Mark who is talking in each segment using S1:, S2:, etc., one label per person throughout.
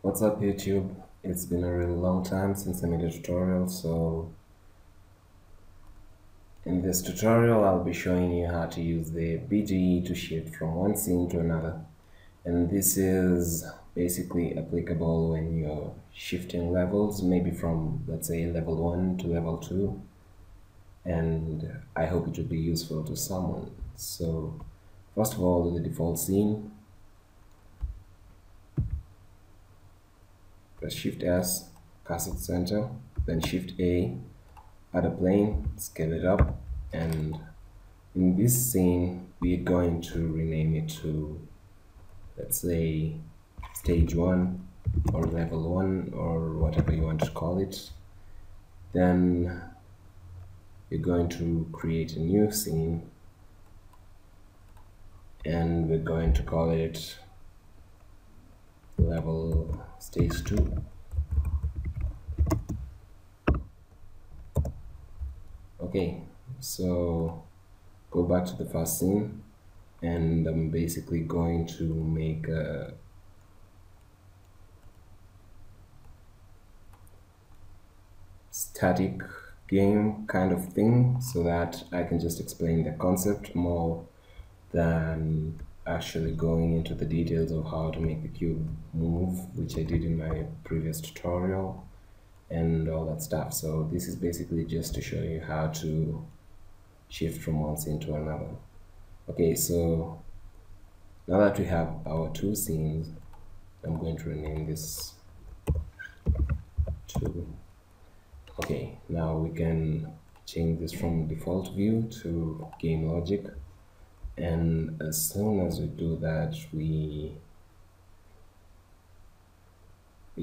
S1: What's up YouTube? It's been a really long time since I made a tutorial, so in this tutorial I'll be showing you how to use the BGE to shift from one scene to another. And this is basically applicable when you're shifting levels, maybe from, let's say, level 1 to level 2, and I hope it will be useful to someone. So first of all, the default scene, press Shift S, cast it center, then Shift A, add a plane, scale it up, and in this scene we're going to rename it to, let's say, stage 1 or level 1 or whatever you want to call it. Then you're going to create a new scene and we're going to call it level stage 2. Okay, so go back to the first scene and I'm basically going to make a static game kind of thing so that I can just explain the concept more than actually going into the details of how to make the cube move, which I did in my previous tutorial and all that stuff. So this is basically just to show you how to shift from one scene to another. Okay, so now that we have our two scenes, I'm going to rename this to, okay, now we can change this from default view to game logic, and as soon as we do that, we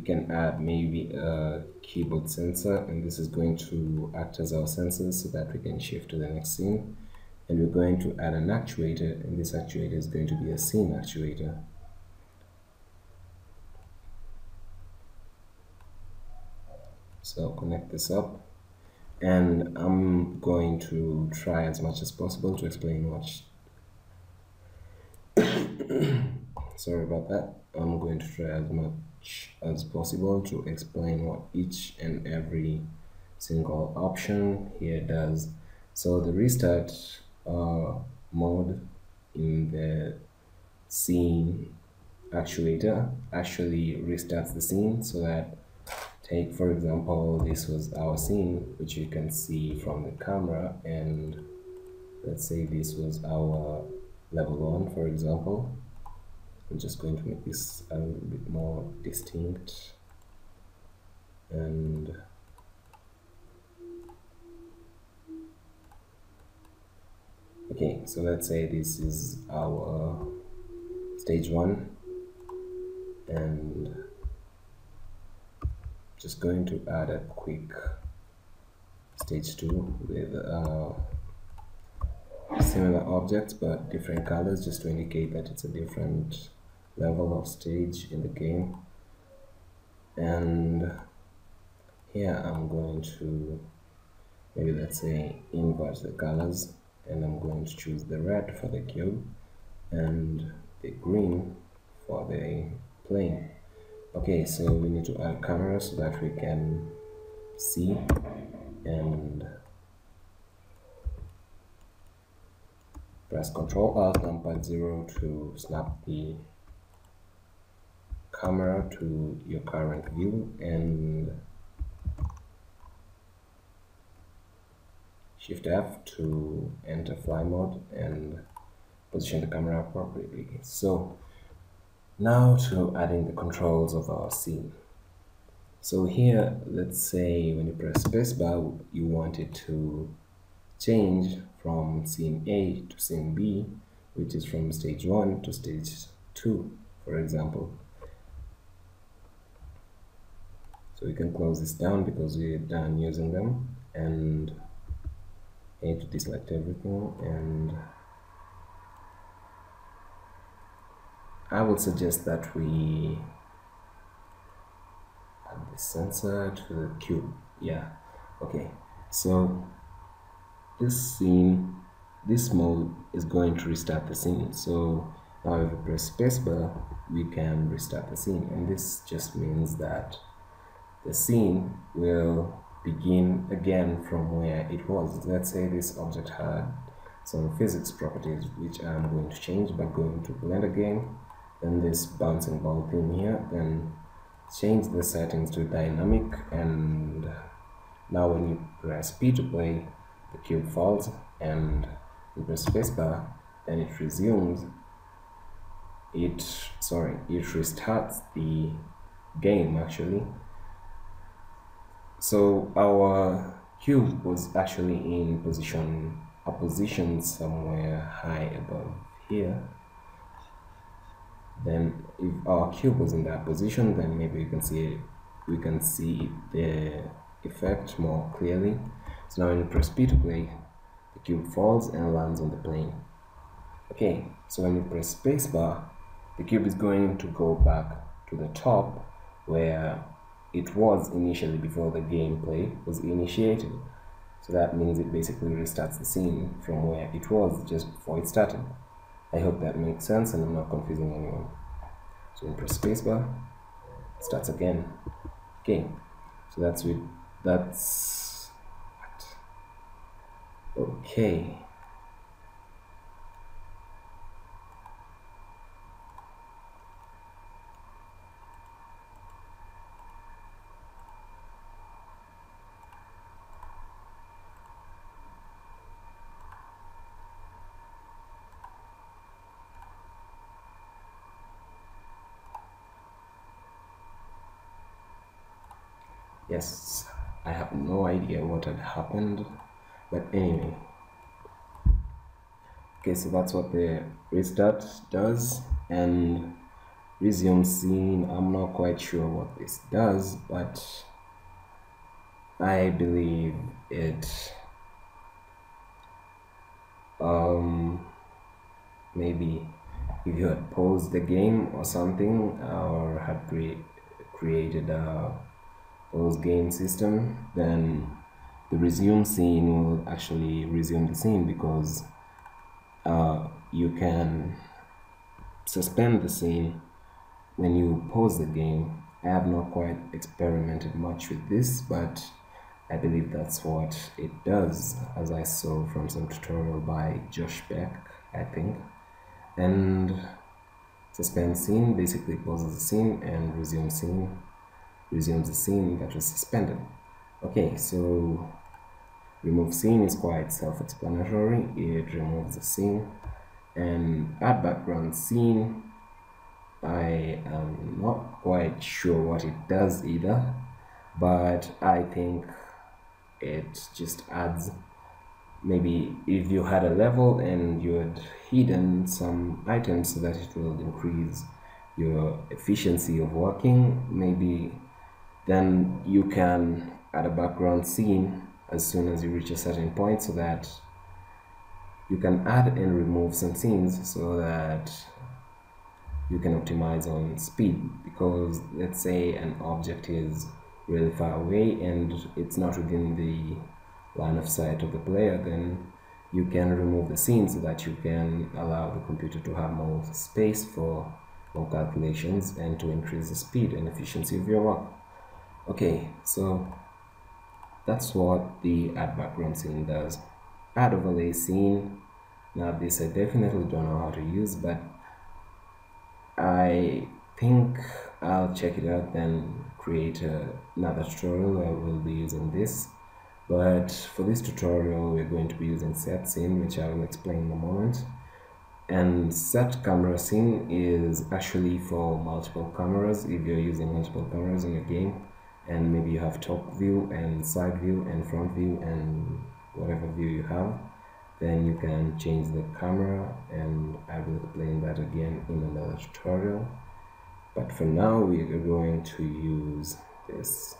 S1: can add maybe a keyboard sensor, and this is going to act as our sensor so that we can shift to the next scene. And we're going to add an actuator, and this actuator is going to be a scene actuator. So connect this up, and I'm going to try as much as possible to explain what sorry about that. I'm going to try as much as possible to explain what each and every single option here does. So the restart mode in the scene actuator actually restarts the scene, so that, take for example, this was our scene, which you can see from the camera, and let's say this was our level 1, for example. I'm just going to make this a little bit more distinct, and okay, so let's say this is our stage 1, and just going to add a quick stage 2 with similar objects but different colors, just to indicate that it's a different level of stage in the game. And here I'm going to, maybe let's say, invert the colors, and I'm going to choose the red for the cube and the green for the plane. Okay, so we need to add camera so that we can see, and press Ctrl Alt numpad 0 to snap the camera to your current view, and Shift F to enter fly mode and position the camera appropriately. So now to adding the controls of our scene. So here, let's say when you press spacebar, you want it to change from scene A to scene B, which is from stage 1 to stage 2, for example. So we can close this down because we're done using them, and I need to deselect everything, and I would suggest that we add the sensor to the cube. Yeah, okay, so this scene, this mode is going to restart the scene. So Now if we press spacebar, we can restart the scene, and this just means that the scene will begin again from where it was. Let's say this object had some physics properties which I'm going to change by going to blend again, then this bouncing ball thing here, then change the settings to dynamic, and now when you press P to play, the cube falls, and you press spacebar, then it resumes. It restarts the game actually. So our cube was actually in a position somewhere high above here. Then if our cube was in that position, then maybe we can see the effect more clearly. So now when you press P to play, the cube falls and lands on the plane. Okay, so when you press spacebar, the cube is going to go back to the top where it was initially before the gameplay was initiated. So that means it basically restarts the scene from where it was just before it started. I hope that makes sense and I'm not confusing anyone. So when you press spacebar, it starts again. Okay, so that's okay. Yes, I have no idea what had happened, but anyway. Okay, so that's what the restart does, and resume scene, I'm not quite sure what this does, but I believe it maybe if you had paused the game or something, or had created a pause game system, then the resume scene will actually resume the scene, because you can suspend the scene when you pause the game. I have not quite experimented much with this, but I believe that's what it does, as I saw from some tutorial by Josh Beck, I think. And suspend scene basically pauses the scene, and resume scene resumes the scene that was suspended. Okay, so remove scene is quite self-explanatory. It removes the scene. And add background scene, I am not quite sure what it does either, but I think it just adds, maybe if you had a level and you had hidden some items so that it will increase your efficiency of working, maybe then you can add a background scene as soon as you reach a certain point, so that you can add and remove some scenes so that you can optimize on speed. Because let's say an object is really far away and it's not within the line of sight of the player, then you can remove the scene so that you can allow the computer to have more space for more calculations and to increase the speed and efficiency of your work. Okay, so that's what the add background scene does. Add overlay scene, now this I definitely don't know how to use, but I think I'll check it out and create another tutorial where we'll be using this. But for this tutorial we're going to be using set scene, which I will explain in a moment. And set camera scene is actually for multiple cameras. If you're using multiple cameras in your game, and maybe you have top view and side view and front view and whatever view you have, then you can change the camera, and I will explain that again in another tutorial. But for now we are going to use this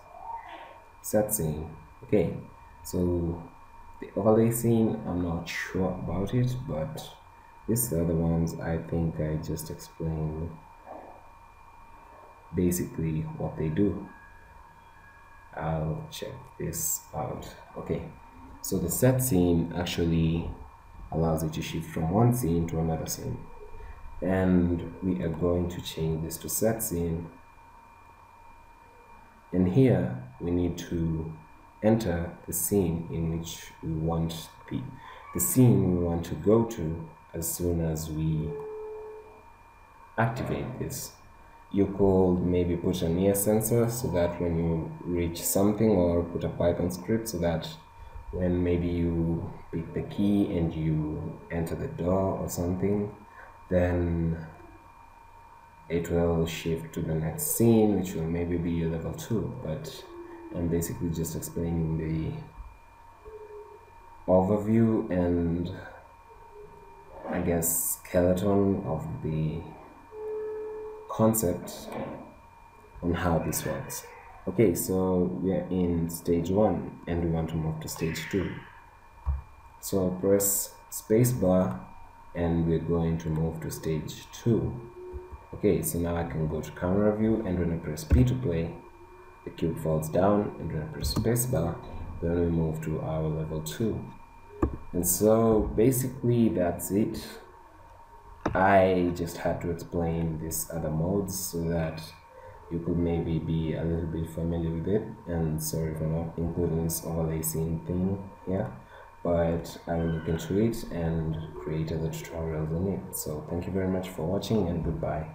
S1: set scene. Okay, so the overlay scene, I'm not sure about it, but these other ones I think I just explained basically what they do. I'll check this out. Okay, so the set scene actually allows you to shift from one scene to another scene. and we are going to change this to set scene. And here we need to enter the scene in which we want the scene we want to go to as soon as we activate this. You could maybe put an ear sensor so that when you reach something, or put a Python script so that when maybe you pick the key and you enter the door or something, then it will shift to the next scene, which will maybe be a level 2. But I'm basically just explaining the overview and I guess skeleton of the concept on how this works. Okay, so we are in stage 1 and we want to move to stage 2. So press spacebar and we're going to move to stage 2. Okay, so now I can go to camera view, and when I press P to play, the cube falls down, and when I press spacebar, then we move to our level 2. And so basically that's it. I just had to explain these other modes so that you could maybe be a little bit familiar with it, and sorry for not including this overlay scene thing here, but I will look into it and create other tutorials on it. So thank you very much for watching, and goodbye.